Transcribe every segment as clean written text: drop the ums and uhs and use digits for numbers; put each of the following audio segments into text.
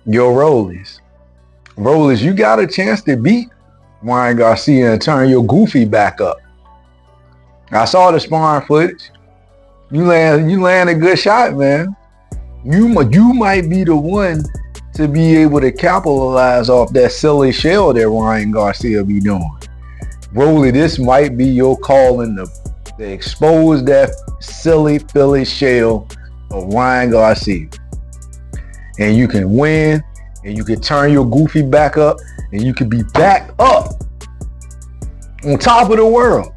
your Rollies. Rollies, you got a chance to beat Ryan Garcia and turn your goofy back up. I saw the sparring footage. You land a good shot, man. You might be the one to be able to capitalize off that silly shell that Ryan Garcia be doing. Rolly, this might be your calling to expose that silly Philly shell of Ryan Garcia. And you can win, and you can turn your goofy back up, and you can be back up on top of the world.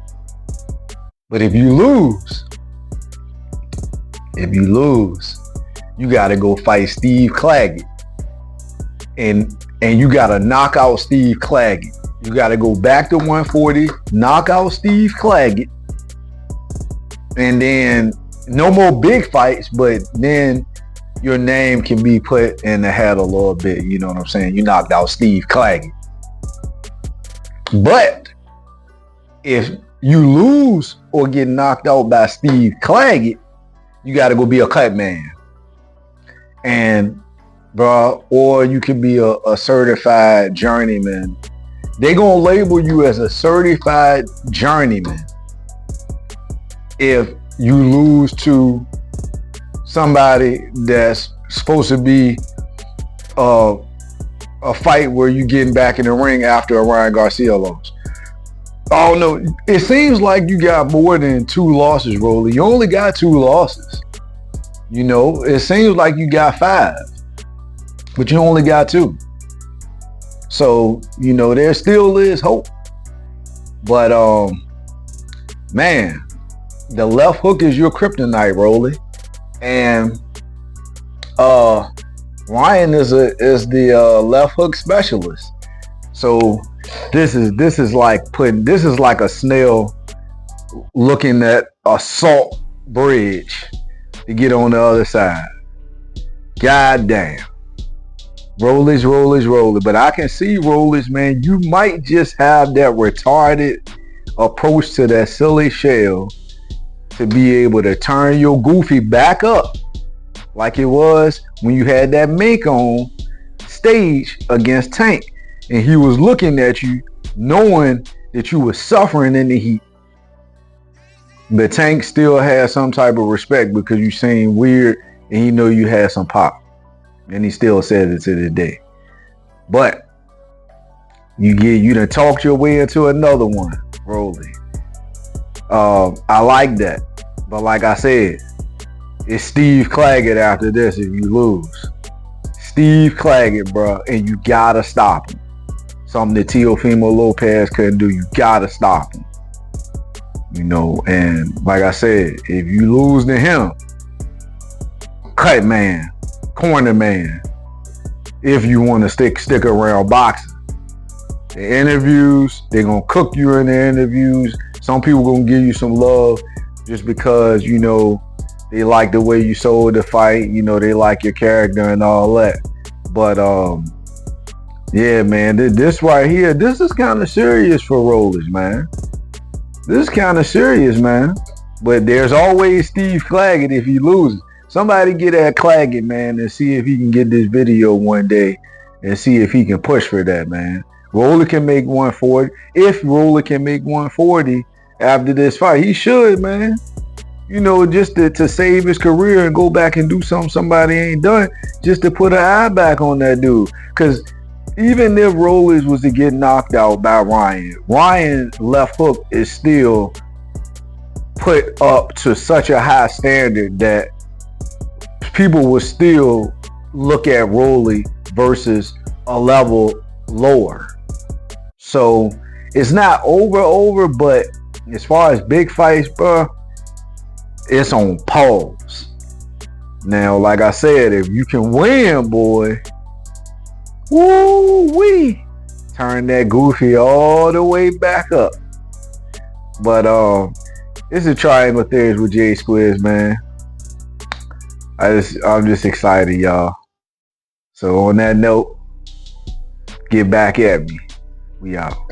But if you lose, you gotta go fight Steve Claggett. And you gotta knock out Steve Claggett. You gotta go back to 140, knock out Steve Claggett, and then no more big fights, but then your name can be put in the hat a little bit. You know what I'm saying? You knocked out Steve Claggett. But if you lose or get knocked out by Steve Claggett, you got to go be a cut man. And, bro, or you can be a certified journeyman. They're going to label you as a certified journeyman if you lose to somebody that's supposed to be a fight where you getting back in the ring after a Ryan Garcia loss. Oh no, it seems like you got more than 2 losses, Rolly. You only got 2 losses. You know, it seems like you got 5, but you only got 2. So, you know, there still is hope. But man, the left hook is your kryptonite, Rolly. And Ryan is the left hook specialist. So this is like a snail looking at a salt bridge to get on the other side. God damn. Rollies. But I can see, Rollies, man, you might just have that retarded approach to that silly shell to be able to turn your goofy back up like it was when you had that mink on stage against Tank, and he was looking at you knowing that you were suffering in the heat. But Tank still had some type of respect because you seemed weird and he knew you had some pop. And he still says it to this day. But you done talked your way into another one, Rolly. I like that. But like I said, it's Steve Claggett after this if you lose. Steve Claggett, bro, and you gotta stop him. Something that Teofimo Lopez couldn't do. You gotta stop him. You know, and like I said, if you lose to him, cut man, corner man, if you want to stick around boxing. The interviews, they're gonna cook you in the interviews. Some people gonna give you some love just because, you know, they like the way you sold the fight, you know, they like your character and all that. But yeah, man, this right here, this is kind of serious for Rollers, man. This is kind of serious, man. But there's always Steve Claggett if he loses. Somebody get at Claggett, man, and see if he can get this video one day and see if he can push for that, man. Roller can make 140. If Roller can make 140 after this fight, he should, man. You know, just to save his career and go back and do something somebody ain't done, just to put an eye back on that dude. Because even if Rollers was to get knocked out by Ryan's left hook is still put up to such a high standard that people will still look at Rolly versus a level lower. So it's not over, but as far as big fights, bro, it's on pause. Now, like I said, if you can win, boy, woo-wee, turn that goofy all the way back up. But it's a Triangle Theories with J Squiz, man. I'm just excited, y'all. So on that note, get back at me. We out.